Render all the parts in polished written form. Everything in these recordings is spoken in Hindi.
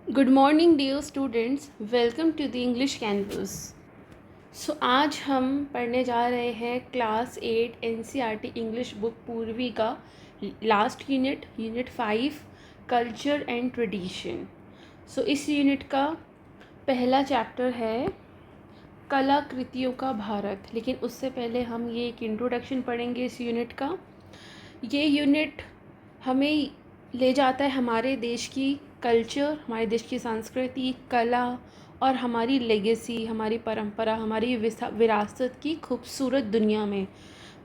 Good morning dear students, welcome to the English campus. आज हम पढ़ने जा रहे हैं क्लास 8 एनसीईआरटी इंग्लिश बुक पूर्वी का last unit 5 culture and tradition. इस यूनिट का पहला चैप्टर है कलाकृतियों का भारत। लेकिन उससे पहले हम ये एक इंट्रोडक्शन पढ़ेंगे इस यूनिट का। ये यूनिट हमें ले जाता है हमारे देश की कल्चर, हमारे देश की संस्कृति, कला और हमारी लेगेसी, हमारी परंपरा, हमारी विरासत की खूबसूरत दुनिया में।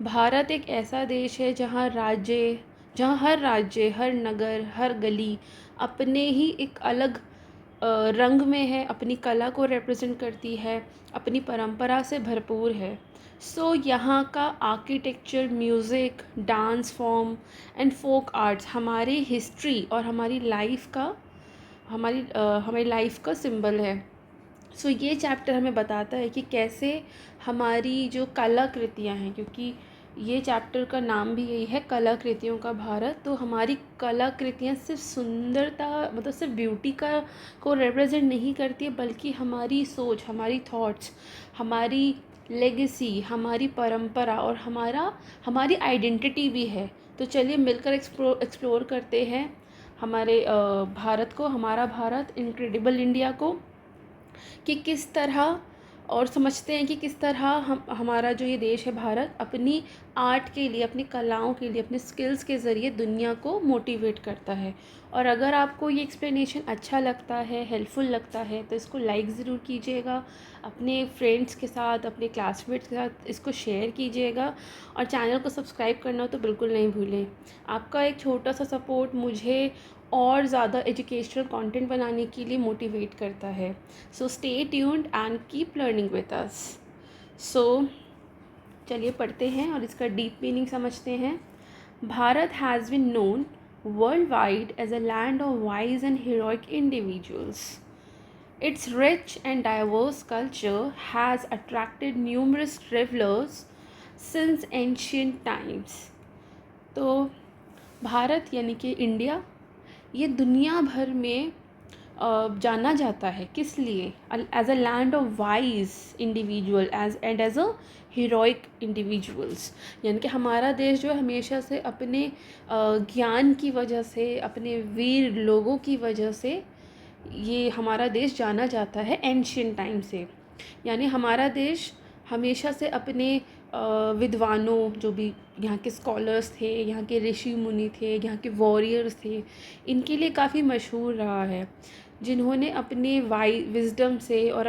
भारत एक ऐसा देश है जहाँ हर राज्य, हर नगर, हर गली अपने ही एक अलग रंग में है, अपनी कला को रिप्रेजेंट करती है, अपनी परंपरा से भरपूर है। यहाँ का architecture, music, dance form and folk arts हमारी हिस्ट्री और हमारी लाइफ का सिंबल है। ये चैप्टर हमें बताता है कि कैसे हमारी जो कलाकृतियाँ हैं, क्योंकि ये चैप्टर का नाम भी यही है, कलाकृतियों का भारत। तो हमारी कलाकृतियाँ सिर्फ सुंदरता, मतलब सिर्फ ब्यूटी को रिप्रेजेंट नहीं करती है, बल्कि हमारी सोच, हमारी थॉट्स, हमारी लेगेसी, हमारी परंपरा और हमारी आइडेंटिटी भी है। तो चलिए मिलकर एक्सप्लोर करते हैं हमारे भारत को, हमारा भारत, इनक्रेडिबल इंडिया को, कि किस तरह, और समझते हैं कि किस तरह हमारा जो ये देश है भारत अपनी आर्ट के लिए, अपनी कलाओं के लिए, अपने स्किल्स के ज़रिए दुनिया को मोटिवेट करता है। और अगर आपको ये एक्सप्लेनेशन अच्छा लगता है, हेल्पफुल लगता है, तो इसको लाइक ज़रूर कीजिएगा, अपने फ्रेंड्स के साथ, अपने क्लासमेट्स के साथ इसको शेयर कीजिएगा, और चैनल को सब्सक्राइब करना तो बिल्कुल नहीं भूलें। आपका एक छोटा सा सपोर्ट मुझे और ज़्यादा एजुकेशनल कंटेंट बनाने के लिए मोटिवेट करता है। Stay tuned and keep learning with us. चलिए पढ़ते हैं और इसका डीप मीनिंग समझते हैं। Bharat has been known world wide as a land of wise and heroic individuals. Its rich and diverse culture has attracted numerous travelers since ancient times. तो भारत यानी कि इंडिया, ये दुनिया भर में जाना जाता है। किस लिए? As a land of wise individual as a heroic individuals. यानी कि हमारा देश जो है हमेशा से अपने ज्ञान की वजह से, अपने वीर लोगों की वजह से ये हमारा देश जाना जाता है एंशियंट टाइम से। यानी हमारा देश हमेशा से अपने विद्वानों, जो भी यहाँ के स्कॉलर्स थे, यहाँ के ऋषि मुनि थे, यहाँ के वॉरियर्स थे, इनके लिए काफ़ी मशहूर रहा है, जिन्होंने अपने विजडम से और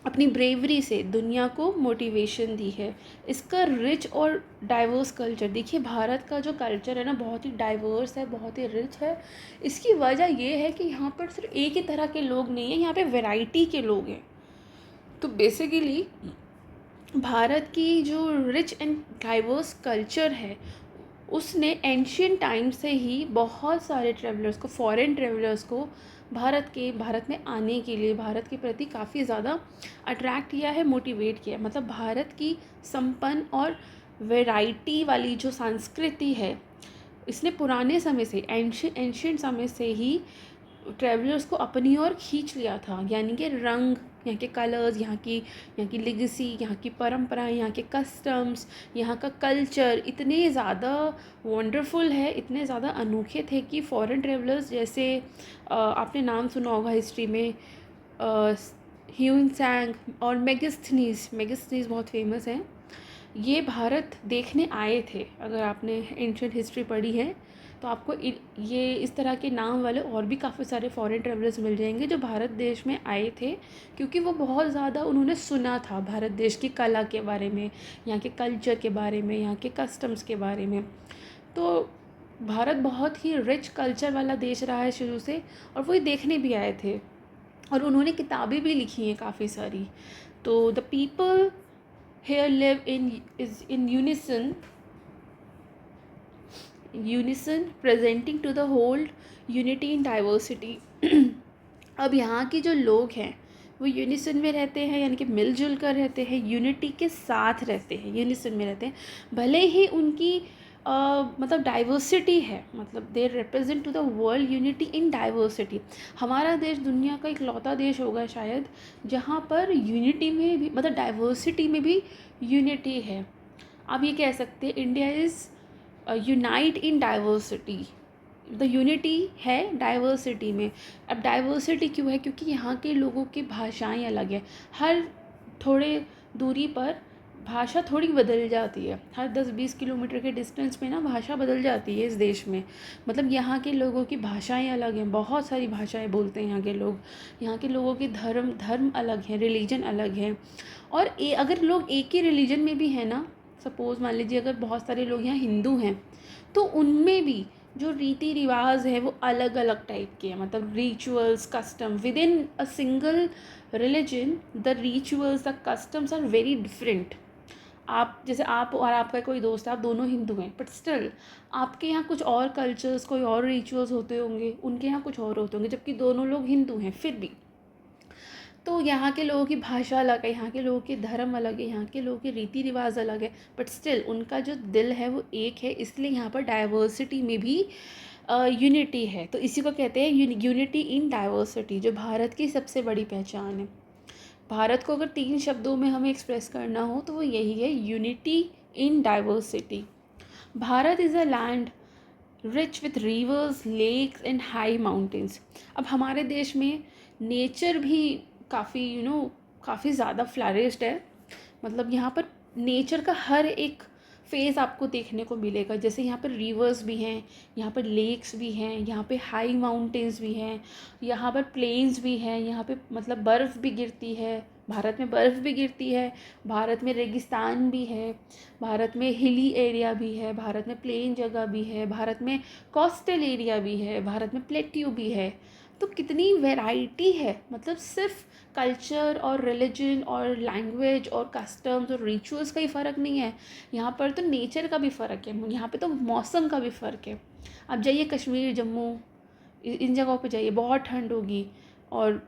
अपनी ब्रेवरी से दुनिया को मोटिवेशन दी है। इसका रिच और डाइवर्स कल्चर, देखिए भारत का जो कल्चर है ना, बहुत ही डाइवर्स है, बहुत ही रिच है। इसकी वजह ये है कि यहाँ पर सिर्फ एक ही तरह के लोग नहीं हैं, यहाँ पे वैरायटी के लोग हैं। तो बेसिकली भारत की जो रिच एंड डाइवर्स कल्चर है, उसने एंशियंट टाइम से ही बहुत सारे ट्रैवलर्स को, फॉरेन ट्रैवलर्स को भारत में आने के लिए, भारत के प्रति काफ़ी ज़्यादा अट्रैक्ट किया है, मोटिवेट किया है। मतलब भारत की संपन्न और वैरायटी वाली जो संस्कृति है, इसने पुराने समय से, एंशियंट समय से ही ट्रैवलर्स को अपनी ओर खींच लिया था। यानी कि रंग, यहाँ के कलर्स, यहाँ की लेगेसी, यहाँ की परंपराएं, यहाँ के कस्टम्स, यहाँ का कल्चर इतने ज़्यादा वंडरफुल है, इतने ज़्यादा अनोखे थे कि फॉरेन ट्रैवलर्स, जैसे आपने नाम सुना होगा हिस्ट्री में, ह्यून सैंग और मेगास्थनीज बहुत फेमस हैं। ये भारत देखने आए थे। अगर आपने एंशियंट हिस्ट्री पढ़ी है तो आपको ये इस तरह के नाम वाले और भी काफ़ी सारे फॉरेन ट्रैवलर्स मिल जाएंगे जो भारत देश में आए थे, क्योंकि वो बहुत ज़्यादा उन्होंने सुना था भारत देश की कला के बारे में, यहाँ के कल्चर के बारे में, यहाँ के कस्टम्स के बारे में। तो भारत बहुत ही रिच कल्चर वाला देश रहा है शुरू से, और वो देखने भी आए थे, और उन्होंने किताबें भी लिखी हैं काफ़ी सारी। तो the people here live in unison presenting to the whole unity in diversity. अब यहाँ के जो लोग हैं वो यूनिसन में रहते हैं, यानी कि मिलजुल कर रहते हैं, यूनिटी के साथ रहते हैं, यूनिसन में रहते हैं। भले ही उनकी मतलब डाइवर्सिटी है, मतलब they represent to the world unity in diversity. हमारा देश दुनिया का इकलौता देश होगा शायद जहाँ पर यूनिटी में भी, मतलब डाइवर्सिटी में भी यूनिटी है। आप ये कह सकते हैं India is unite in diversity, the unity है डाइवर्सिटी में। अब डाइवर्सिटी क्यों है? क्योंकि यहाँ के लोगों की भाषाएं अलग हैं। हर थोड़े दूरी पर भाषा थोड़ी बदल जाती है, हर 10-20 किलोमीटर के डिस्टेंस में ना भाषा बदल जाती है इस देश में। मतलब यहाँ के लोगों की भाषाएं अलग हैं, बहुत सारी भाषाएं बोलते हैं यहाँ के लोग। यहाँ के लोगों के धर्म अलग हैं, रिलीजन अलग हैं। और अगर लोग एक ही रिलीजन में भी हैं ना, सपोज़ मान लीजिए अगर बहुत सारे लोग यहाँ हिंदू हैं, तो उनमें भी जो रीति रिवाज है वो अलग अलग टाइप के हैं। मतलब rituals, custom within a single religion, the rituals, the customs are very different. आप जैसे आप और आपका कोई दोस्त है, आप दोनों हिंदू हैं, बट स्टिल आपके यहाँ कुछ और कल्चर्स, कोई और रिचुअल्स होते होंगे, उनके यहाँ कुछ और होते होंगे, जबकि दोनों लोग हिंदू हैं फिर भी। तो यहाँ के लोगों की भाषा अलग है, यहाँ के लोगों के धर्म अलग है, यहाँ के लोगों के रीति रिवाज अलग है, बट स्टिल उनका जो दिल है वो एक है। इसलिए यहाँ पर डाइवर्सिटी में भी यूनिटी है। तो इसी को कहते हैं यूनिटी इन डाइवर्सिटी, जो भारत की सबसे बड़ी पहचान है। भारत को अगर 3 शब्दों में हमें एक्सप्रेस करना हो तो वो यही है, unity in diversity. Bharat is a land rich with rivers, lakes and high mountains. अब हमारे देश में नेचर भी काफ़ी काफ़ी ज़्यादा फ्लरिश्ड है। मतलब यहाँ पर नेचर का हर एक फेज़ आपको देखने को मिलेगा। जैसे यहाँ पर रिवर्स भी हैं, यहाँ पर लेक्स भी हैं, यहाँ पे हाई माउंटेन्स भी हैं, यहाँ पर प्लेन्स भी हैं, यहाँ पे मतलब बर्फ़ भी गिरती है। भारत में बर्फ़ भी गिरती है, भारत में रेगिस्तान भी है, भारत में हिली एरिया भी है, भारत में प्लेन जगह भी है, भारत में कोस्टल एरिया भी है, भारत में प्लेट्यू भी है। तो कितनी वैरायटी है। मतलब सिर्फ कल्चर और रिलीजन और लैंग्वेज और कस्टम्स और रिचुअल्स का ही फ़र्क नहीं है, यहाँ पर तो नेचर का भी फ़र्क है, यहाँ पे तो मौसम का भी फ़र्क है। आप जाइए कश्मीर, जम्मू, इन जगहों पे जाइए, बहुत ठंड होगी। और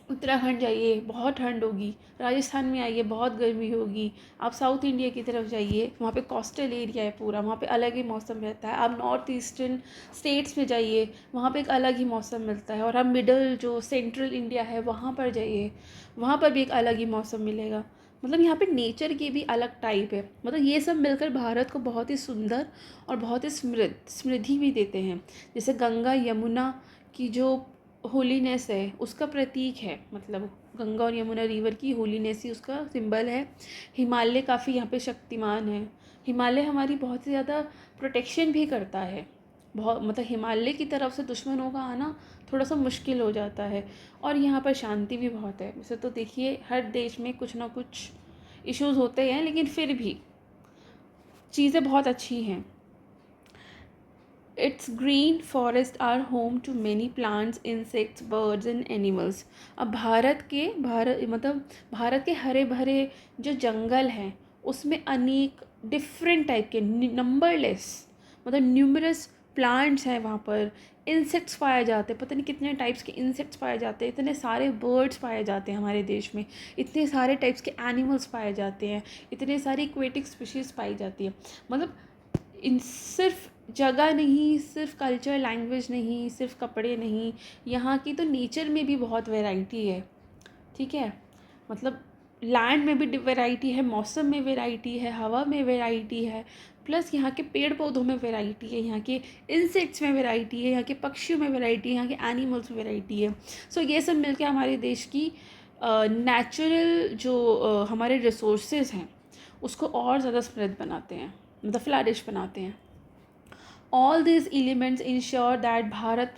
उत्तराखंड जाइए, बहुत ठंड होगी। राजस्थान में आइए, बहुत गर्मी होगी। आप साउथ इंडिया की तरफ जाइए, वहाँ पे कोस्टल एरिया है पूरा, वहाँ पे अलग ही मौसम रहता है। आप नॉर्थ ईस्टर्न स्टेट्स में जाइए, वहाँ पे एक अलग ही मौसम मिलता है। और आप मिडल जो सेंट्रल इंडिया है वहाँ पर जाइए, वहाँ पर भी एक अलग ही मौसम मिलेगा। मतलब यहाँ पे नेचर की भी अलग टाइप है। मतलब ये सब मिलकर भारत को बहुत ही सुंदर और बहुत ही समृद्धि भी देते हैं। जैसे गंगा यमुना की जो होलीनेस है उसका प्रतीक है। मतलब गंगा और यमुना रिवर की होलीनेस ही उसका सिंबल है। हिमालय काफ़ी यहाँ पे शक्तिमान है। हिमालय हमारी बहुत ही ज़्यादा प्रोटेक्शन भी करता है। बहुत मतलब हिमालय की तरफ से दुश्मनों का आना थोड़ा सा मुश्किल हो जाता है। और यहाँ पर शांति भी बहुत है। वैसे तो देखिए हर देश में कुछ ना कुछ इश्यूज़ होते हैं, लेकिन फिर भी चीज़ें बहुत अच्छी हैं। Its green forests are home to many plants, insects, birds and animals. अब भारत के हरे भरे जो जंगल हैं उसमें अनेक डिफरेंट टाइप के नंबरलेस, मतलब न्यूमरस प्लांट्स हैं। वहाँ पर इंसेक्ट्स पाए जाते हैं, पता नहीं कितने टाइप्स के इंसेक्ट्स पाए जाते हैं, इतने सारे बर्ड्स पाए जाते हैं हमारे देश में, इतने सारे टाइप्स के एनिमल्स पाए जाते हैं, इतने सारी एक्वेटिक स्पीशीज़ पाई जाती है। मतलब इन सिर्फ जगह नहीं, सिर्फ कल्चर लैंग्वेज नहीं, सिर्फ कपड़े नहीं, यहाँ की तो नेचर में भी बहुत वैरायटी है। ठीक है, मतलब लैंड में भी वैरायटी है, मौसम में वैरायटी है, हवा में वैरायटी है, प्लस यहाँ के पेड़ पौधों में वैरायटी है, यहाँ के इंसेक्ट्स में वैरायटी है, यहाँ के पक्षियों में वैरायटी है, यहाँ के एनिमल्स में वैरायटी है। सो ये सब मिलके हमारे देश की नेचुरल जो हमारे रिसोर्सेज हैं उसको और ज़्यादा समृद्ध बनाते हैं, मतलब फ्लरिश बनाते हैं। All these elements ensure that Bharat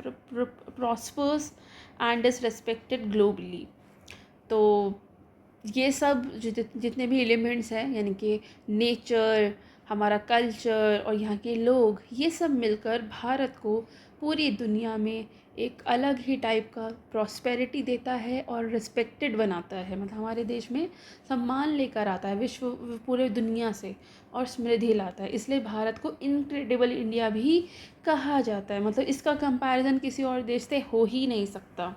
prospers and is respected globally. तो ये सब जितने भी एलिमेंट्स हैं, यानी कि नेचर, हमारा कल्चर और यहाँ के लोग, ये सब मिलकर भारत को पूरी दुनिया में एक अलग ही टाइप का प्रॉस्पेरिटी देता है और रिस्पेक्टेड बनाता है। मतलब हमारे देश में सम्मान लेकर आता है विश्व पूरे दुनिया से, और समृद्धि लाता है। इसलिए भारत को इनक्रेडिबल इंडिया भी कहा जाता है। मतलब इसका कंपैरिजन किसी और देश से हो ही नहीं सकता।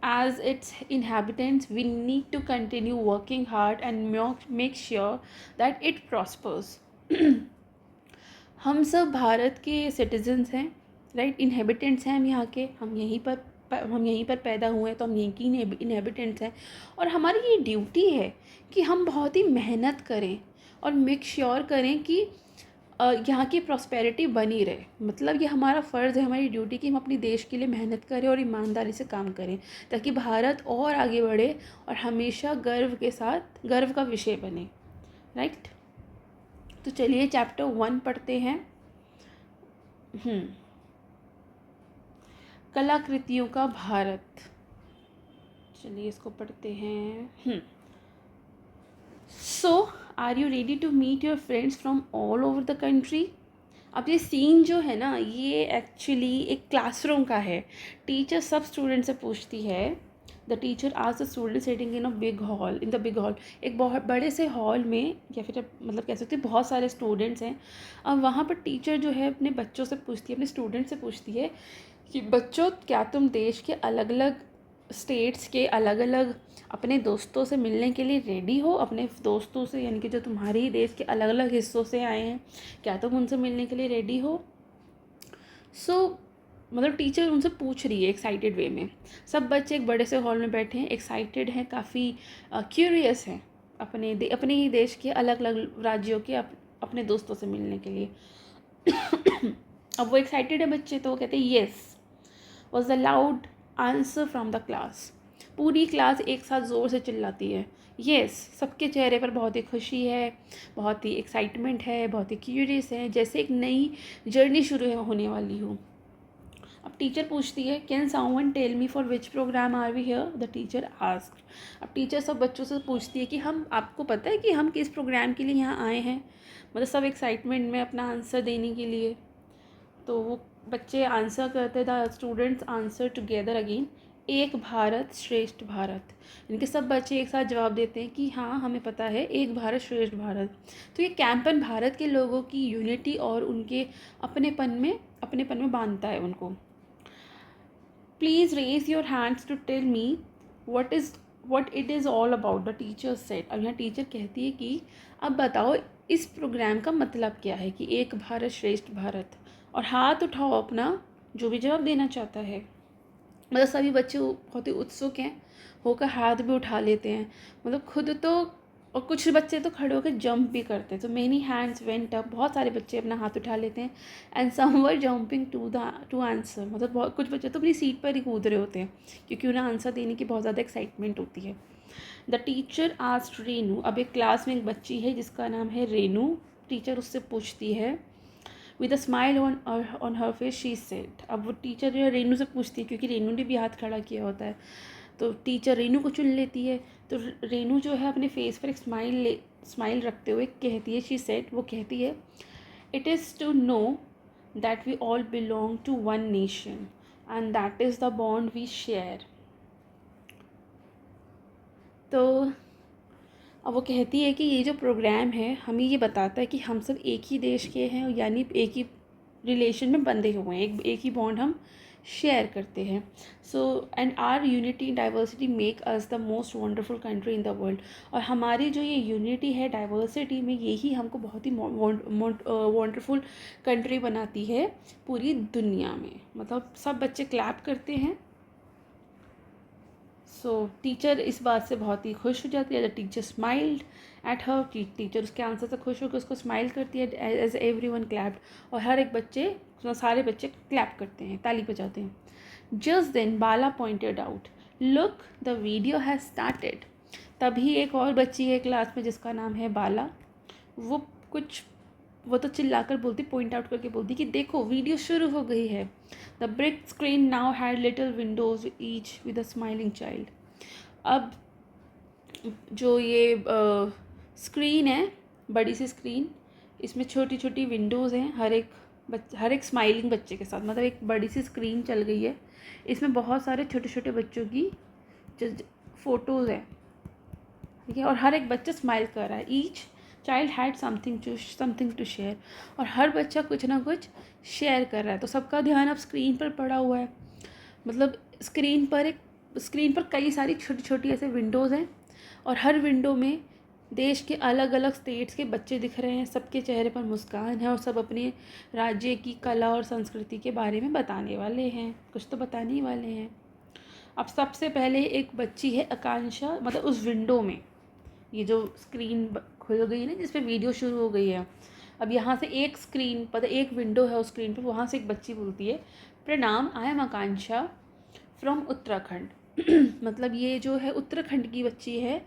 As its inhabitants, we need to continue working hard and make sure that it prospers. हम सब भारत के सिटीजन्स हैं, राइट, इनहेबिटेंट्स हैं हम यहाँ के, हम यहीं पर पैदा हुए हैं, तो हम यहीं की इनहेबिटेंट्स हैं। और हमारी ये ड्यूटी है कि हम बहुत ही मेहनत करें और मेक श्योर करें कि यहाँ की प्रॉस्पेरिटी बनी रहे। मतलब ये हमारा फ़र्ज़ है, हमारी ड्यूटी कि हम अपने देश के लिए मेहनत करें और ईमानदारी से काम करें, ताकि भारत और आगे बढ़े और हमेशा गर्व के साथ गर्व का विषय बने, राइट। तो चलिए चैप्टर 1 पढ़ते हैं। कलाकृतियों का भारत, चलिए इसको पढ़ते हैं। So are you ready to meet your friends from all over the country. अब ये सीन जो है ना, ये एक्चुअली एक क्लासरूम का है। टीचर सब स्टूडेंट से पूछती है, द टीचर आज the student sitting in the big hall, एक बहुत बड़े से हॉल में, या फिर मतलब कह सकते हैं बहुत सारे स्टूडेंट्स हैं। अब वहाँ पर टीचर जो है अपने बच्चों से पूछती है, अपने स्टूडेंट से पूछती है कि बच्चों, क्या तुम देश के अलग अलग स्टेट्स के अलग अलग अपने दोस्तों से मिलने के लिए रेडी हो। अपने दोस्तों से, यानी कि जो तुम्हारे ही देश के अलग अलग हिस्सों से आए हैं, क्या तुम उनसे मिलने के लिए रेडी हो। मतलब टीचर उनसे पूछ रही है एक्साइटेड वे में। सब बच्चे एक बड़े से हॉल में बैठे हैं, एक्साइटेड हैं, काफ़ी क्यूरियस हैं अपने ही देश के अलग अलग राज्यों के अपने दोस्तों से मिलने के लिए। अब वो एक्साइटेड है बच्चे, तो वो कहते हैं yes was the loud answer from the class. पूरी क्लास एक साथ ज़ोर से चिल्लाती है येस। सबके चेहरे पर बहुत ही खुशी है, बहुत ही एक्साइटमेंट है, बहुत ही क्यूरियस है, जैसे एक नई जर्नी शुरू होने वाली हो। अब टीचर पूछती है, can someone tell me for which program are we here, the teacher asked. अब टीचर सब बच्चों से पूछती है कि हम, आपको पता है कि हम किस प्रोग्राम के लिए यहाँ आए हैं। मतलब सब एक्साइटमेंट में अपना आंसर देने के लिए। तो वो बच्चे आंसर करते, the students answer together again, एक भारत श्रेष्ठ भारत। इनके सब बच्चे एक साथ जवाब देते हैं कि हाँ हमें पता है, एक भारत श्रेष्ठ भारत। तो ये कैंपेन भारत के लोगों की यूनिटी और उनके अपनेपन में बांधता है उनको। Please raise your hands to tell me what it is all about, the teacher said। अब यहाँ टीचर कहती है कि अब बताओ इस प्रोग्राम का मतलब क्या है, कि एक भारत श्रेष्ठ भारत। और हाथ उठाओ अपना, जो भी जवाब देना चाहता है। मतलब सभी बच्चे बहुत ही उत्सुक हैं होकर हाथ भी उठा लेते हैं, मतलब खुद तो, और कुछ बच्चे तो खड़े होकर जंप भी करते हैं। तो मेनी हैंड्स वेंट अप, बहुत सारे बच्चे अपना हाथ उठा लेते हैं। And some were jumping to answer, मतलब बहुत कुछ बच्चे तो अपनी सीट पर ही कूद रहे होते हैं, क्योंकि उन्हें आंसर देने की बहुत ज़्यादा एक्साइटमेंट होती है। The teacher asked Renu. अब एक क्लास में एक बच्ची है जिसका नाम है रेनू। टीचर उससे पूछती है, with a smile on her face she said. अब वो टीचर जो है रेनू से पूछती है, क्योंकि रेनू ने भी हाथ खड़ा किया होता है, तो टीचर रेनू को चुन लेती है। तो रेनू जो है अपने फेस पर एक स्माइल रखते हुए कहती है, शी सेड, वो कहती है, it is to know that we all belong to one nation and that is the bond we share. तो अब वो कहती है कि ये जो प्रोग्राम है हमें ये बताता है कि हम सब एक ही देश के हैं, यानी एक ही रिलेशन में बंधे हुए हैं, एक ही बॉन्ड हम शेयर करते हैं। So and our unity diversity make us the most wonderful country in the world. और हमारी जो ये यूनिटी है डाइवर्सिटी में, यही हमको बहुत ही वंडरफुल कंट्री बनाती है पूरी दुनिया में। मतलब सब बच्चे क्लैप करते हैं। सो टीचर इस बात से बहुत ही खुश हो जाती है। The teacher smiled at her, teacher उसके आंसर से खुश होकर उसको स्माइल करती है। एज एवरीवन क्लैप्ड, और हर एक बच्चे, सारे बच्चे क्लैप करते हैं, ताली बजाते हैं। Just then Bala pointed out, look the video has started. तभी एक और बच्ची है क्लास में जिसका नाम है बाला, वो तो चिल्लाकर बोलती, पॉइंट आउट करके बोलती कि देखो वीडियो शुरू हो गई है। The brick screen now had little Windows each with a smiling child. अब जो ये स्क्रीन है, बड़ी सी स्क्रीन, इसमें छोटी छोटी विंडोज़ हैं, हर एक स्माइलिंग बच्चे के साथ। मतलब एक बड़ी सी स्क्रीन चल गई है, इसमें बहुत सारे छोटे छोटे बच्चों की फ़ोटोज़ हैं, ठीक है, और हर एक बच्चा स्माइल कर रहा है। Each child had something to share, और हर बच्चा कुछ ना कुछ शेयर कर रहा है। तो सबका ध्यान अब स्क्रीन पर पड़ा हुआ है। मतलब स्क्रीन पर कई सारी छोटी छोटी ऐसे विंडोज़ हैं, और हर विंडो में देश के अलग अलग स्टेट्स के बच्चे दिख रहे हैं, सबके चेहरे पर मुस्कान है और सब अपने राज्य की कला और संस्कृति के बारे में बताने वाले हैं, कुछ तो बताने ही वाले हैं। अब सबसे पहले एक बच्ची है आकांक्षा, मतलब उस विंडो में, ये जो स्क्रीन खुल गई है ना जिस पे वीडियो शुरू हो गई है, अब यहाँ से एक स्क्रीन पता एक विंडो है उस स्क्रीन पे, वहाँ से एक बच्ची बोलती है, प्रणाम, I am Akanksha from Uttarakhand. मतलब ये जो है उत्तराखंड की बच्ची है।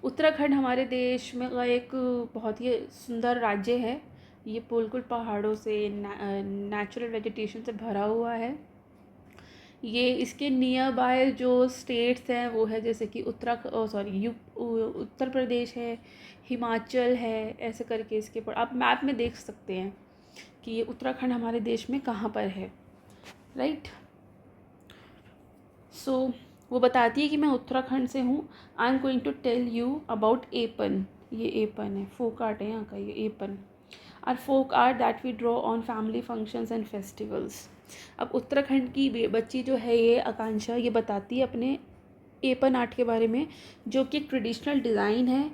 उत्तराखंड हमारे देश में का एक बहुत ही सुंदर राज्य है। ये बिल्कुल पहाड़ों से नेचुरल वेजिटेशन से भरा हुआ है। ये इसके नियर बाय जो स्टेट्स हैं वो है जैसे कि उत्तर प्रदेश है, हिमाचल है, ऐसे करके इसके पर आप मैप में देख सकते हैं कि ये उत्तराखंड हमारे देश में कहाँ पर है, राइट। सो वो बताती है कि मैं उत्तराखंड से हूँ। I am going to tell you about Aipan. ये एपन है, फोक आर्ट है यहाँ का, ये Aipan are folk art that we draw on family functions and festivals. अब उत्तराखंड की बच्ची जो है ये आकांक्षा, ये बताती है अपने एपन आर्ट के बारे में, जो कि एक ट्रेडिशनल डिज़ाइन है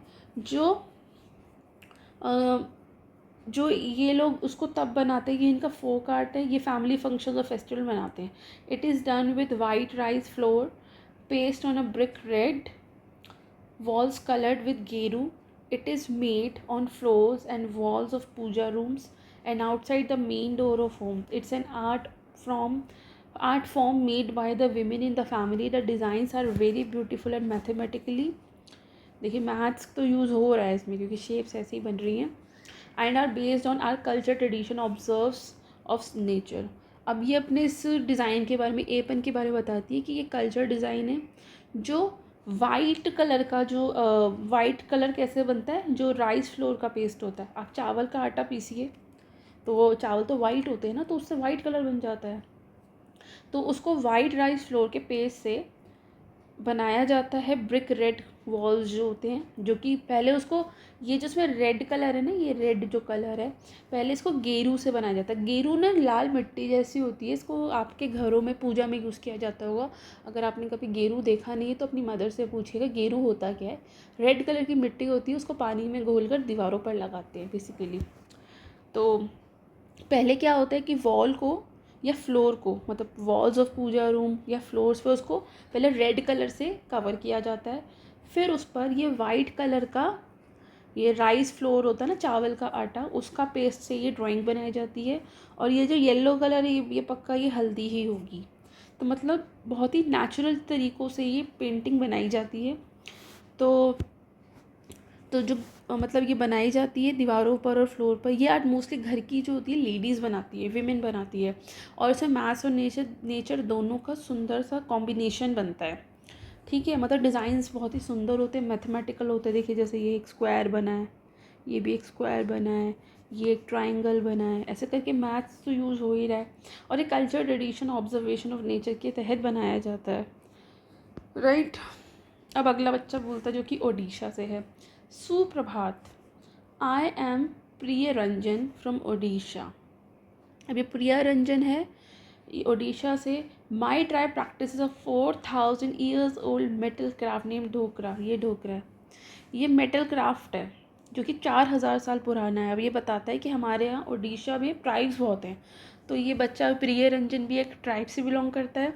जो ये लोग उसको तब बनाते हैं, ये इनका फोक आर्ट है, ये फैमिली फंक्शन और फेस्टिवल मनाते हैं। It is done with white rice flour paste on a brick red, walls colored with geru. It is made on floors and walls of puja rooms and outside the main door of home. It's an art form made by the women in the family. The designs are very beautiful and mathematically, देखिए मैथ्स तो यूज़ हो रहा है इसमें क्योंकि शेप्स ऐसी ही बन रही हैं, and are based on our culture tradition observes of nature. अब ये अपने इस डिज़ाइन के बारे में, एपन के बारे में बताती है कि ये कल्चर डिज़ाइन है जो वाइट कलर का, जो वाइट कलर कैसे बनता है, जो राइस फ्लोर का पेस्ट होता है। आप चावल का आटा पीसिए तो वो चावल तो वाइट होते हैं ना, तो उससे वाइट कलर बन जाता है। तो उसको वाइट राइस फ्लोर के पेस्ट से बनाया जाता है। ब्रिक रेड वॉल्स जो होते हैं, जो कि पहले उसको, ये जो इसमें रेड कलर है ना, ये रेड जो कलर है, पहले इसको गेरू से बनाया जाता है। गेरू ना लाल मिट्टी जैसी होती है, इसको आपके घरों में पूजा में यूज़ किया जाता होगा। अगर आपने कभी गेरू देखा नहीं है तो अपनी मदर से पूछिएगा गेरू होता क्या है। रेड कलर की मिट्टी होती है, उसको पानी में घोल कर दीवारों पर लगाते हैं बेसिकली। तो पहले क्या होता है कि वॉल को या फ्लोर को, मतलब वॉल्स ऑफ पूजा रूम या फ्लोर्स पे उसको पहले रेड कलर से कवर किया जाता है, फिर उस पर ये वाइट कलर का, ये राइस फ्लोर होता है ना, चावल का आटा, उसका पेस्ट से ये ड्राइंग बनाई जाती है। और ये जो येलो कलर है ये पक्का ये हल्दी ही होगी। तो मतलब बहुत ही नेचुरल तरीक़ों से ये पेंटिंग बनाई जाती है। तो जो मतलब ये बनाई जाती है दीवारों पर और फ्लोर पर। ये आर्ट मोस्टली घर की जो होती है लेडीज़ बनाती है, विमेन बनाती है, और इसमें मैथ्स और नेचर दोनों का सुंदर सा कॉम्बिनेशन बनता है। ठीक है, मतलब डिज़ाइंस बहुत ही सुंदर होते हैं, मैथमेटिकल होते हैं। देखिए जैसे ये एक स्क्वायर बना है, ये भी एक स्क्वायर बना है, ये एक ट्राइंगल बना है, ऐसे करके मैथ्स तो यूज़ हो ही रहा है। और एक culture tradition observation of nature के तहत बनाया जाता है, राइट। अब अगला बच्चा बोलता है जो कि ओडिशा से है। सुप्रभात, आई एम प्रिय रंजन फ्रॉम ओडिशा। अब ये प्रिया रंजन है, ये ओडिशा से। My tribe practice a 4000 years old metal craft name Dhokra. ये ढोकरा है, ये मेटल क्राफ्ट है जो कि 4000 साल पुराना है। अब ये बताता है कि हमारे यहाँ उड़ीसा में ट्राइब्स बहुत हैं। तो ये बच्चा प्रिय रंजन भी एक ट्राइब से बिलोंग करता है,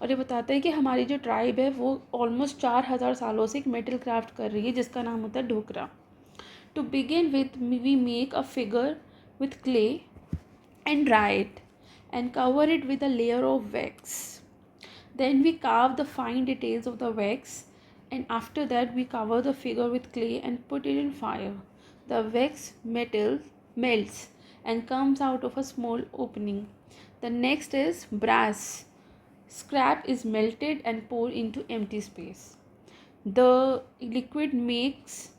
और ये बताता है कि हमारी जो ट्राइब है वो ऑलमोस्ट 4000 सालों से एक मेटल क्राफ्ट कर रही है जिसका नाम होता है Dhokra. To begin with we make a figure with clay and dry it and cover it with a layer of wax. Then we carve the fine details of the wax, and after that we cover the figure with clay and put it in fire. The wax metal melts and comes out of a small opening. The next is brass. Scrap is melted and poured into empty space. The liquid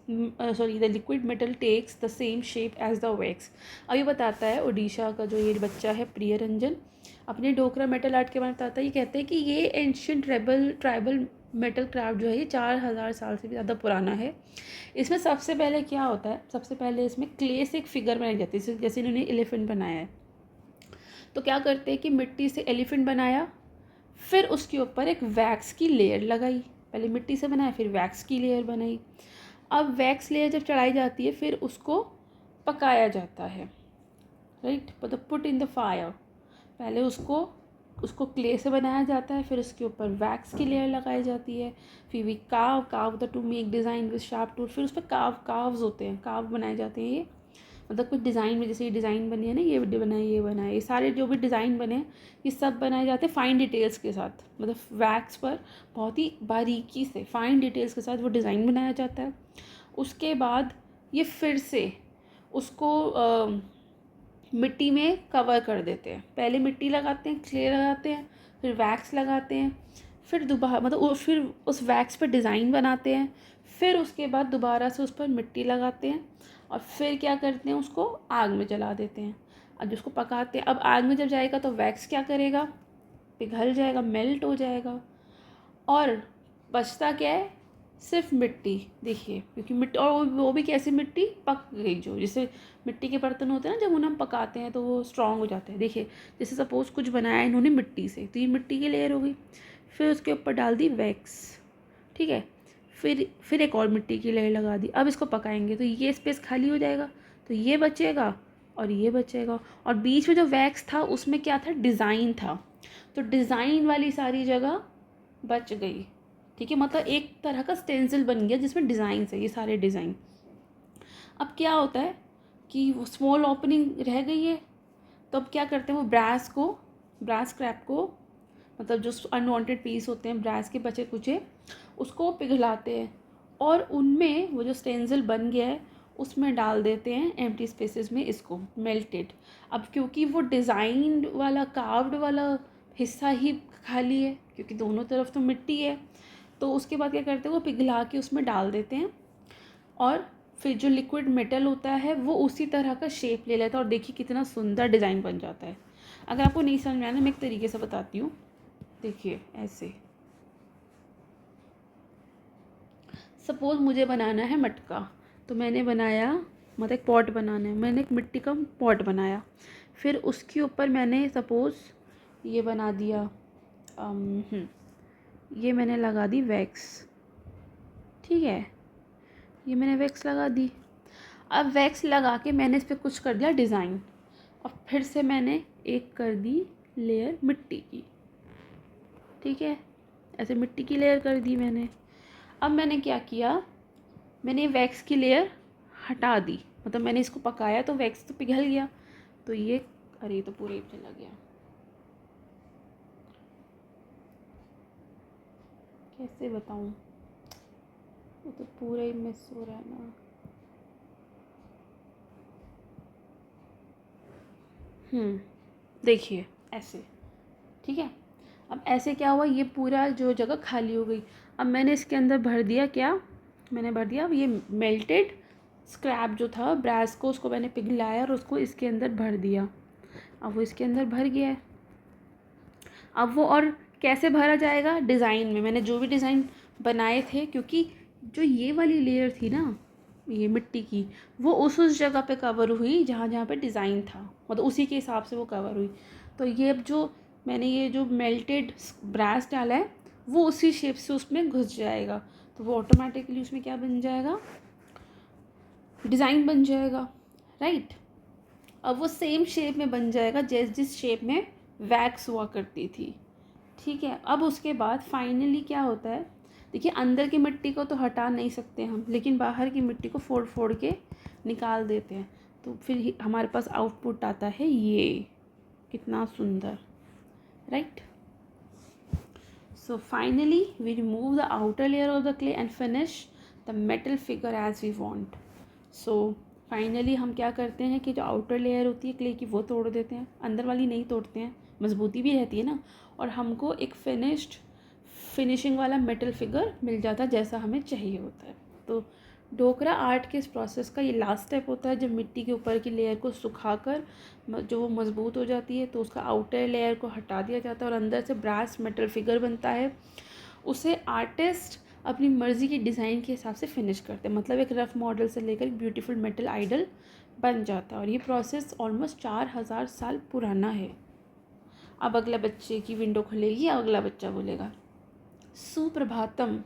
the liquid metal takes the same shape as the wax. अभी बताता है उड़ीसा का जो ये बच्चा है प्रिय रंजन, अपने ढोकरा मेटल आर्ट के बारे में बताता है। ये कहते हैं कि ये एंशियंट ट्राइबल मेटल क्राफ्ट जो है ये 4000 साल से भी ज़्यादा पुराना है। इसमें सबसे पहले क्या होता है, सबसे पहले इसमें क्ले से एक फिगर बनाई जाती है, जैसे इन्होंने एलिफेंट बनाया है। तो क्या करते हैं कि मिट्टी से एलिफेंट बनाया, फिर उसके ऊपर एक वैक्स की लेयर लगाई। पहले मिट्टी से बनाया, फिर वैक्स की लेयर बनाई। अब वैक्स लेयर जब चढ़ाई जाती है फिर उसको पकाया जाता है, राइट, मतलब पुट इन द फायर। पहले उसको उसको क्ले से बनाया जाता है, फिर उसके ऊपर वैक्स की लेयर लगाई जाती है, फिर वी काव the two make design with sharp tool, फिर उस पर काव्स होते हैं, काव बनाए जाते हैं। ये मतलब कुछ डिज़ाइन में, जैसे ये डिज़ाइन बनी है ना, ये बनाए, ये बनाए, ये सारे जो भी डिज़ाइन बने हैं ये सब बनाए जाते हैं फाइन डिटेल्स के साथ, मतलब वैक्स पर बहुत ही बारीकी से फाइन डिटेल्स के साथ वो डिज़ाइन बनाया जाता है। उसके बाद ये फिर से उसको मिट्टी में कवर कर देते हैं। पहले मिट्टी लगाते हैं, क्ले लगाते हैं, फिर वैक्स लगाते हैं, फिर दोबारा मतलब फिर उस वैक्स पर डिज़ाइन बनाते हैं, फिर उसके बाद दोबारा से उस पर मिट्टी लगाते हैं और फिर क्या करते हैं, उसको आग में जला देते हैं। अब जिसको पकाते हैं, अब आग में जब जाएगा तो वैक्स क्या करेगा, पिघल जाएगा, मेल्ट हो जाएगा और बचता क्या है, सिर्फ मिट्टी। देखिए, क्योंकि मिट्टी, और वो भी कैसी मिट्टी, पक गई, जो जैसे मिट्टी के बर्तन होते हैं ना, जब उन्हें हम पकाते हैं तो वो स्ट्रांग हो जाते हैं। देखिए, जैसे सपोज़ कुछ बनाया इन्होंने मिट्टी से, तो ये मिट्टी की लेयर हो गई, फिर उसके ऊपर डाल दी वैक्स, ठीक है, फिर एक और मिट्टी की लेयर लगा दी। अब इसको पकाएंगे तो ये स्पेस खाली हो जाएगा, तो ये बचेगा और ये बचेगा, और बीच में जो वैक्स था उसमें क्या था, डिज़ाइन था, तो डिज़ाइन वाली सारी जगह बच गई, ठीक है, मतलब एक तरह का स्टेंसिल बन गया जिसमें डिज़ाइन है, ये सारे डिज़ाइन। अब क्या होता है कि वो स्मॉल ओपनिंग रह गई है, तो अब क्या करते हैं, वो ब्रास स्क्रैप को, मतलब जो अनवांटेड पीस होते हैं ब्रास के बचे कुचे, उसको पिघलाते हैं और उनमें वो जो स्टेंसिल बन गया है उसमें डाल देते हैं एम्प्टी स्पेसेस में इसको मेल्टेड। अब क्योंकि वो डिज़ाइन वाला कार्व्ड वाला हिस्सा ही खाली है, क्योंकि दोनों तरफ तो मिट्टी है, तो उसके बाद क्या करते हैं, वो पिघला के उसमें डाल देते हैं और फिर जो लिक्विड मेटल होता है वो उसी तरह का शेप ले लेता है और देखिए कितना सुंदर डिज़ाइन बन जाता है। अगर आपको नहीं समझ में आया ना, मैं एक तरीके से बताती हूँ। देखिए ऐसे, सपोज़ मुझे बनाना है मटका, तो मैंने बनाया, मतलब एक पॉट बनाना है, मैंने एक मिट्टी का पॉट बनाया, फिर उसके ऊपर मैंने सपोज़ ये बना दिया, ये मैंने लगा दी वैक्स, ठीक है, ये मैंने वैक्स लगा दी। अब वैक्स लगा के मैंने इस पर कुछ कर दिया डिज़ाइन, और फिर से मैंने एक कर दी लेयर मिट्टी की, ठीक है, ऐसे मिट्टी की लेयर कर दी मैंने। अब मैंने क्या किया, मैंने वैक्स की लेयर हटा दी, मतलब मैंने इसको पकाया तो वैक्स तो पिघल गया, तो ये, अरे ये तो पूरे ही चला गया, कैसे बताऊँ, वो तो पूरा ही मिस हो रहा है ना। देखिए ऐसे, ठीक है। अब ऐसे क्या हुआ, ये पूरा जो जगह खाली हो गई। अब मैंने इसके अंदर भर दिया, क्या मैंने भर दिया, अब ये मेल्टेड स्क्रैप जो था ब्रास को, उसको मैंने पिघलाया और उसको इसके अंदर भर दिया। अब वो इसके अंदर भर गया है। अब वो और कैसे भरा जाएगा, डिज़ाइन में मैंने जो भी डिज़ाइन बनाए थे, क्योंकि जो ये वाली लेयर थी ना, ये मिट्टी की, वो उस जगह पे कवर हुई जहाँ जहाँ पे डिज़ाइन था, मतलब उसी के हिसाब से वो कवर हुई। तो ये अब जो मैंने ये जो मेल्टेड ब्रास डाला है वो उसी शेप से उसमें घुस जाएगा, तो वो ऑटोमेटिकली उसमें क्या बन जाएगा, डिज़ाइन बन जाएगा, राइट। अब वो सेम शेप में बन जाएगा जिस शेप में वैक्स हुआ करती थी, ठीक है। अब उसके बाद फाइनली क्या होता है, देखिए अंदर की मिट्टी को तो हटा नहीं सकते हम, लेकिन बाहर की मिट्टी को फोड़ फोड़ के निकाल देते हैं, तो फिर हमारे पास आउटपुट आता है ये, कितना सुंदर, right. So finally we remove the outer layer of the clay and finish the metal figure as we want. So finally हम क्या करते हैं कि जो आउटर लेयर होती है क्ले की वो तोड़ देते हैं, अंदर वाली नहीं तोड़ते हैं, मजबूती भी रहती है ना, और हमको एक फिनिशिंग वाला मेटल फिगर मिल जाता है जैसा हमें चाहिए होता है। तो ढोकरा आर्ट के इस प्रोसेस का ये लास्ट स्टेप होता है, जब मिट्टी के ऊपर की लेयर को सुखाकर जो वो मज़बूत हो जाती है तो उसका आउटर लेयर को हटा दिया जाता है और अंदर से ब्रास मेटल फिगर बनता है। उसे आर्टिस्ट अपनी मर्ज़ी की डिज़ाइन के हिसाब से फिनिश करते हैं, मतलब एक रफ़ मॉडल से लेकर एक ब्यूटीफुल मेटल आइडल बन जाता है, और ये प्रोसेस ऑलमोस्ट 4000 साल पुराना है। अब अगला बच्चे की विंडो खुलेगी, अगला बच्चा बोलेगा सुप्रभातम,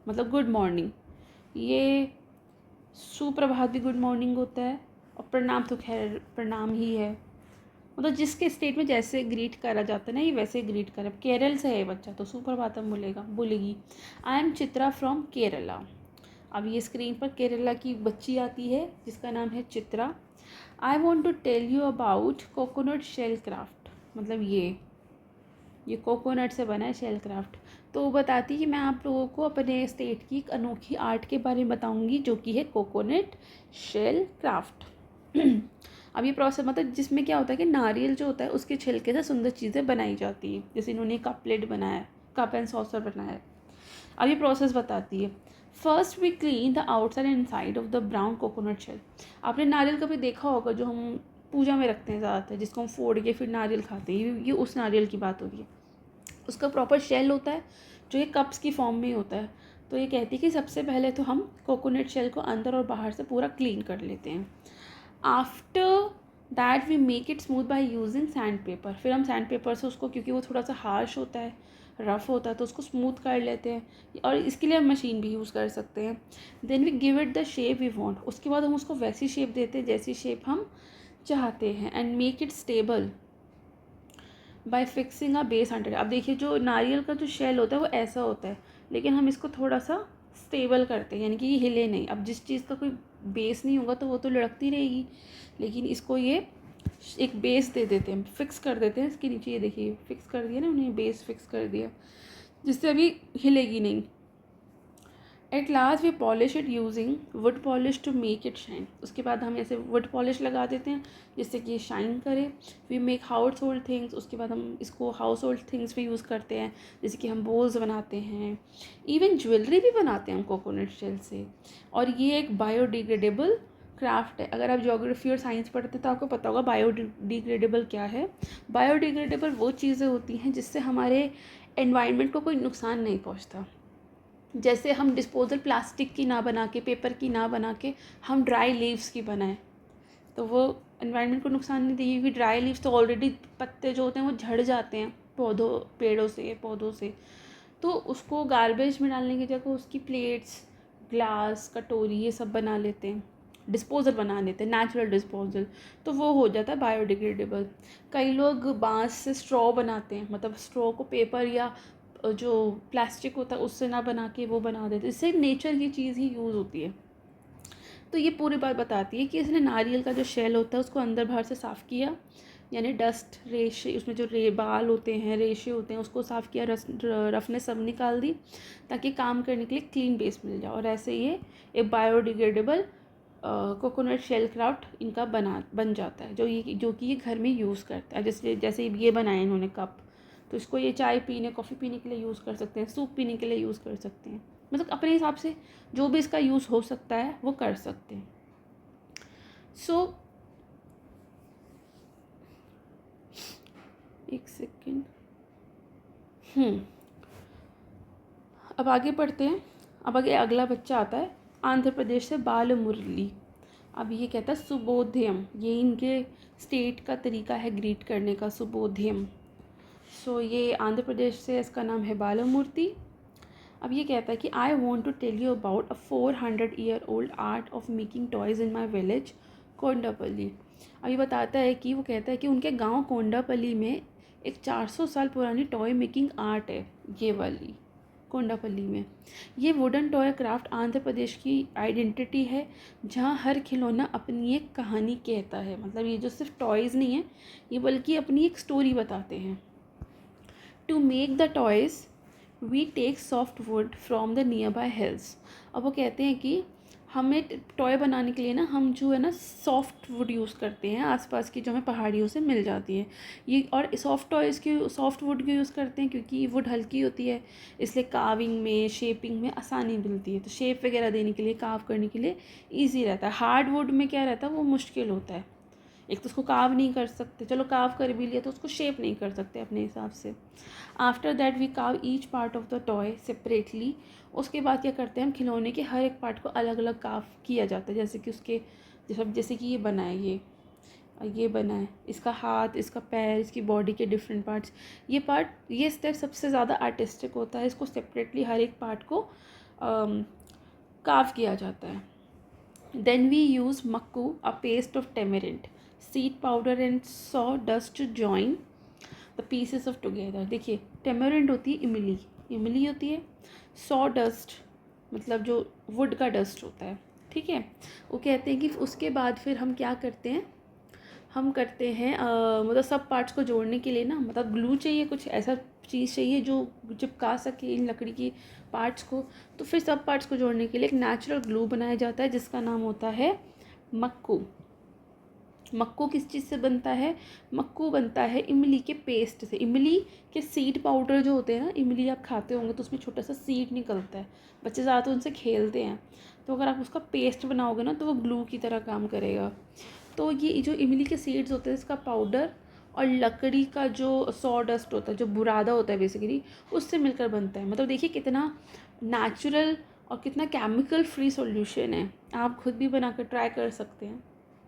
मतलब गुड मॉर्निंग, ये सुप्रभात भी गुड मॉर्निंग होता है, और प्रणाम तो खैर प्रणाम ही है, मतलब जिसके स्टेट में जैसे ग्रीट करा जाता है ना, ये वैसे ग्रीट करा। केरल से है बच्चा तो सुप्रभातम बोलेगी। I am Chitra from Kerala. अब ये स्क्रीन पर केरला की बच्ची आती है जिसका नाम है Chitra. I want to tell you about coconut shell craft, मतलब ये कोकोनट से बना है शेल क्राफ्ट। तो वो बताती है कि मैं आप लोगों को अपने स्टेट की एक अनोखी आर्ट के बारे में बताऊंगी जो कि है कोकोनट शेल क्राफ्ट। अब ये प्रोसेस मतलब जिसमें क्या होता है कि नारियल जो होता है उसके छिलके से सुंदर चीज़ें बनाई जाती है, जैसे इन्होंने कप प्लेट बनाया है, कप एंड सॉसर बनाया है। अब ये प्रोसेस बताती है। First we clean the outside and inside of the brown coconut shell. आपने नारियल कभी देखा होगा जो हम पूजा में रखते हैं ज़्यादातर, जिसको हम फोड़ के फिर नारियल खाते हैं, ये उस नारियल की बात हो रही है। उसका प्रॉपर शेल होता है जो ये कप्स की फॉर्म में होता है। तो ये कहती है कि सबसे पहले तो हम कोकोनट शेल को अंदर और बाहर से पूरा क्लीन कर लेते हैं। After that we make it smooth by using sandpaper. फिर हम सैंड पेपर से उसको, क्योंकि वो थोड़ा सा हार्श होता है, रफ़ होता है, तो उसको स्मूथ कर लेते हैं, और इसके लिए हम मशीन भी यूज़ कर सकते हैं। Then we give it the shape we want. उसके बाद हम उसको वैसी शेप देते हैं जैसी शेप हम चाहते हैं। And make it stable bye fixing a base under. अब देखिए जो नारियल का जो शेल होता है वो ऐसा होता है, लेकिन हम इसको थोड़ा सा स्टेबल करते हैं, यानी कि ये हिले नहीं। अब जिस चीज़ का कोई बेस नहीं होगा तो वो तो लुढ़कती रहेगी, लेकिन इसको ये एक बेस दे देते हैं, फिक्स कर देते हैं इसके नीचे। ये देखिए फिक्स कर दिया ना उन्हें, बेस फिक्स कर दिया, जिससे अभी हिलेगी नहीं। At last we polish it using wood polish to make it shine. उसके बाद हम ऐसे वुड पॉलिश लगा देते हैं जिससे कि ये शाइन करे। We make household things. उसके बाद हम इसको हाउस होल्ड थिंग्स में यूज़ करते हैं, जैसे कि हम बोल्स बनाते हैं, इवन ज्वेलरी भी बनाते हैं हम कोकोनट शेल से। और ये एक बायोडिग्रेडेबल क्राफ्ट है। अगर आप ज्योग्राफी और साइंस पढ़ते तो आपको पता होगा बायोडिग्रेडेबल क्या है। बायोडिग्रेडेबल वो चीज़ें होती हैं जिससे हमारे एनवायरनमेंट को कोई नुकसान नहीं पहुंचता। जैसे हम डिस्पोजल प्लास्टिक की ना बना के, पेपर की ना बना के हम ड्राई लीव्स की बनाएं, तो वो एनवायरनमेंट को नुकसान नहीं देगी, क्योंकि ड्राई लीव्स तो ऑलरेडी पत्ते जो होते हैं वो झड़ जाते हैं पौधों से। तो उसको गार्बेज में डालने की जगह उसकी प्लेट्स, ग्लास, कटोरी ये सब बना लेते हैं, डिस्पोजल बना लेते हैं, नेचुरल डिस्पोजल। तो वो हो जाता है बायोडिग्रेडेबल। कई लोग बांस से स्ट्रॉ बनाते हैं, मतलब स्ट्रॉ को पेपर या जो प्लास्टिक होता है उससे ना बना के वो बना देते हैं, इससे नेचर की चीज़ ही यूज़ होती है। तो ये पूरी बात बताती है कि इसने नारियल का जो शेल होता है उसको अंदर बाहर से साफ़ किया, यानी डस्ट, रेशे, उसमें जो बाल होते हैं, रेशे होते हैं, उसको साफ़ किया, रफनेस सब निकाल दी, ताकि काम करने के लिए क्लीन बेस मिल जाए। और ऐसे ये एक बायोडिग्रेडेबल कोकोनट शेल क्राफ्ट इनका बन जाता है, जो कि ये घर में यूज़ करता है। जैसे जैसे ये बनाए इन्होंने कप, तो इसको ये चाय पीने, कॉफ़ी पीने के लिए यूज़ कर सकते हैं, सूप पीने के लिए यूज़ कर सकते हैं, मतलब अपने हिसाब से जो भी इसका यूज़ हो सकता है वो कर सकते हैं। सो एक सेकेंड, अब आगे पढ़ते हैं। अब आगे अगला बच्चा आता है आंध्र प्रदेश से, बाल मुरली। अब ये कहता है सुबोध्यम, ये इनके स्टेट का तरीका है ग्रीट करने का, सुबोध्यम। सो ये आंध्र प्रदेश से, इसका नाम है बालमूर्ति। अब ये कहता है कि I want to tell you about a 400-year-old art of making toys in my village Kondapalli. अब ये बताता है कि वो कहता है कि उनके गांव कोंडापल्ली में एक 400 साल पुरानी टॉय मेकिंग आर्ट है, ये वाली कोंडापल्ली में। ये wooden toy craft Andhra Pradesh की आइडेंटिटी है, जहाँ हर खिलौना अपनी एक कहानी कहता है। मतलब ये जो सिर्फ टॉयज़ नहीं है, ये बल्कि अपनी एक स्टोरी बताते हैं। To make the toys we take soft wood from the nearby hills. अब वो कहते हैं कि हमें टॉय बनाने के लिए ना, हम जो है ना सॉफ्ट वुड यूज़ करते हैं आसपास की, जो हमें पहाड़ियों से मिल जाती है ये। और सॉफ्ट वुड क्यों यूज़ करते हैं, क्योंकि वुड हल्की होती है, इसलिए काविंग में, शेपिंग में आसानी मिलती है। तो शेप वगैरह देने के लिए, काव करने के लिए ईजी रहता है। हार्ड वुड में क्या रहता है, वो मुश्किल होता है, एक तो उसको काव नहीं कर सकते, चलो काव कर भी लिया तो उसको शेप नहीं कर सकते अपने हिसाब से। आफ्टर दैट वी काव each part of the toy separately. उसके बाद क्या करते हैं हम, खिलौने के हर एक पार्ट को अलग अलग काव किया जाता है, जैसे कि उसके जैसे कि ये बना है, ये बना है, इसका हाथ, इसका पैर, इसकी बॉडी के डिफरेंट पार्ट्स। ये स्टेप सबसे ज़्यादा आर्टिस्टिक होता है, इसको सेपरेटली हर एक पार्ट को कार्व किया जाता है. Then we use makku, a paste of tamarind, seed powder and saw dust to join the pieces of together. देखिए, टेमेरिंड होती है इमली, इमली होती है, सॉ डस्ट मतलब जो वुड का डस्ट होता है, ठीक है. वो कहते हैं कि उसके बाद फिर हम क्या करते हैं, हम करते हैं मतलब सब पार्ट्स को जोड़ने के लिए ना, मतलब ग्लू चाहिए, कुछ ऐसा चीज़ चाहिए जो चिपका सके इन लकड़ी की पार्ट्स को. तो फिर सब पार्ट्स को जोड़ने के लिए एक नेचुरल ग्लू बनाया जाता है जिसका नाम होता है मक्कू. मक्कू किस चीज़ से बनता है, मक्कू बनता है इमली के पेस्ट से. इमली के सीड पाउडर जो होते हैं ना, इमली आप खाते होंगे तो उसमें छोटा सा सीड निकलता है, बच्चे ज़्यादातर उनसे खेलते हैं. तो अगर आप उसका पेस्ट बनाओगे ना तो वो ग्लू की तरह काम करेगा. तो ये जो इमली के सीड्स होते हैं इसका पाउडर और लकड़ी का जो सॉ डस्ट होता है, जो बुरादा होता है बेसिकली, उससे मिलकर बनता है. मतलब देखिए कितना नेचुरल और कितना केमिकल फ्री सॉल्यूशन है. आप खुद भी बना कर ट्राई कर सकते हैं,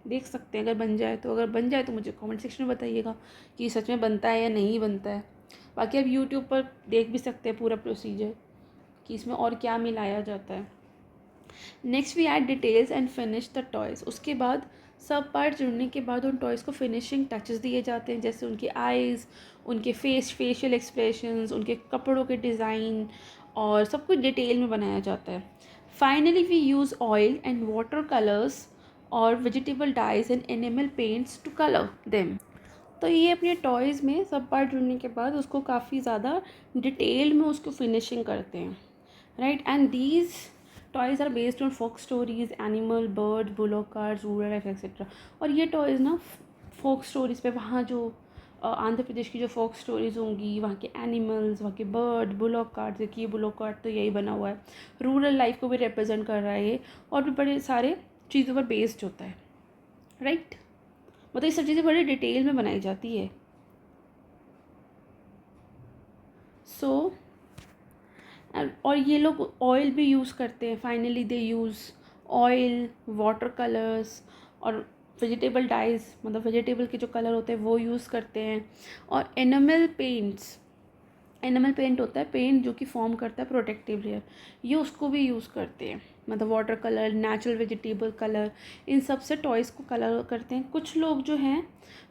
देख सकते हैं अगर बन जाए तो. अगर बन जाए तो मुझे कमेंट सेक्शन में बताइएगा कि सच में बनता है या नहीं बनता है. बाकी आप यूट्यूब पर देख भी सकते हैं पूरा प्रोसीजर कि इसमें और क्या मिलाया जाता है. Next we add details and finish the toys. उसके बाद सब पार्ट जुड़ने के बाद उन टॉयज़ को फिनिशिंग टचेस दिए जाते हैं, जैसे उनके आइज़, उनके फेशियल एक्सप्रेशंस, उनके कपड़ों के डिज़ाइन और सब कुछ डिटेल में बनाया जाता है. Finally we use oil and water colours और vegetable dyes and animal paints to colour them. तो ये अपने टॉयज़ में सब पार्ट जुड़ने के बाद उसको काफ़ी ज़्यादा डिटेल में उसको फिनिशिंग करते हैं, right. And these toys are based on folk stories, animal, bird, bullock carts, rural life etcetera. और ये टॉयज़ ना फोक स्टोरीज़ पे, वहाँ जो आंध्र प्रदेश की जो फोक स्टोरीज़ होंगी, वहाँ के एनिमल्स, वहाँ के बर्ड, बुलॉक कार्ड, देखिए बुलॉक कार्ड तो यही बना हुआ है, रूरल लाइफ को भी रिप्रेजेंट कर रहा है ये, और भी बड़े सारे चीज़ों पर बेस्ड होता है, राइट. मतलब ये सब चीज़ें बड़ी डिटेल में बनाई जाती है. सो और ये लोग ऑयल भी यूज़ करते हैं. Finally they use oil, water colours और वेजिटेबल डाइज, मतलब वेजिटेबल के जो कलर होते हैं वो यूज़ करते हैं. और एनिमल पेंट्स, एनिमल पेंट होता है पेंट जो कि फॉर्म करता है प्रोटेक्टिव लेयर, ये उसको भी यूज़ करते हैं. मतलब water colour, natural vegetable colour, इन सब से टॉयज़ को कलर करते हैं. कुछ लोग जो हैं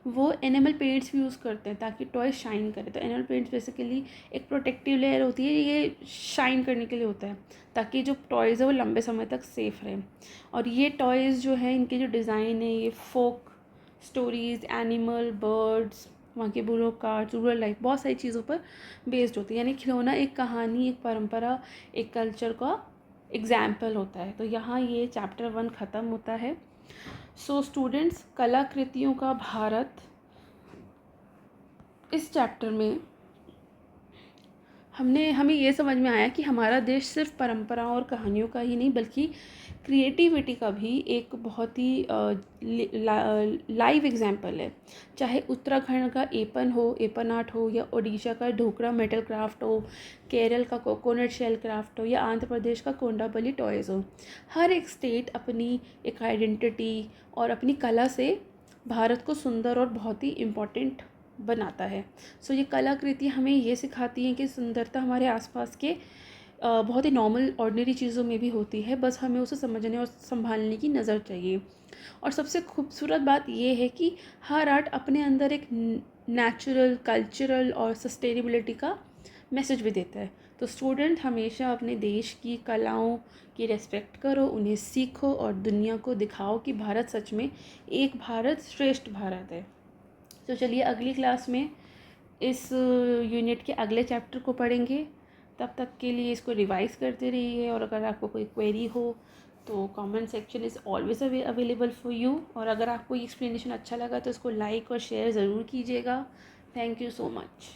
वो एनिमल पेंट्स भी यूज़ करते हैं ताकि टॉय शाइन करे. तो एनिमल पेंट्स बेसिकली एक प्रोटेक्टिव लेयर होती है, ये शाइन करने के लिए होता है ताकि जो टॉयज़ है वो लंबे समय तक सेफ़ रहे. और ये टॉयज़ जो है इनके जो डिज़ाइन है ये फोक स्टोरीज़, एनिमल, बर्ड्स, वहाँ के बुलों कार्ड्स, रूरल लाइफ, बहुत सारी चीज़ों पर बेस्ड होती है. यानी खिलौना एक कहानी, एक परंपरा, एक कल्चर का एग्जाम्पल होता है. तो यहाँ ये चैप्टर 1 ख़त्म होता है. सो स्टूडेंट्स, कलाकृतियों का भारत, इस चैप्टर में हमें ये समझ में आया कि हमारा देश सिर्फ परंपराओं और कहानियों का ही नहीं बल्कि क्रिएटिविटी का भी एक बहुत ही लाइव एग्जाम्पल है. चाहे उत्तराखंड का एपन आर्ट हो, या उड़ीसा का ढोकरा मेटल क्राफ्ट हो, केरल का कोकोनट शेल क्राफ्ट हो, या आंध्र प्रदेश का कोंडापल्ली टॉयज़ हो, हर एक स्टेट अपनी एक आइडेंटिटी और अपनी कला से भारत को सुंदर और बहुत ही इम्पोर्टेंट बनाता है. सो ये कलाकृति हमें ये सिखाती हैं कि सुंदरता हमारे आसपास के बहुत ही नॉर्मल ऑर्डिनरी चीज़ों में भी होती है, बस हमें उसे समझने और संभालने की नज़र चाहिए. और सबसे खूबसूरत बात ये है कि हर आर्ट अपने अंदर एक नेचुरल, कल्चरल और सस्टेनेबिलिटी का मैसेज भी देता है. तो स्टूडेंट हमेशा अपने देश की कलाओं की रेस्पेक्ट करो, उन्हें सीखो और दुनिया को दिखाओ कि भारत सच में एक भारत श्रेष्ठ भारत है. तो चलिए अगली क्लास में इस यूनिट के अगले चैप्टर को पढ़ेंगे. तब तक के लिए इसको रिवाइज करते रहिए, और अगर आपको कोई क्वेरी हो तो comment section is always available for you. और अगर आपको ये एक्सप्लेनेशन अच्छा लगा तो इसको लाइक और शेयर ज़रूर कीजिएगा. Thank you so much.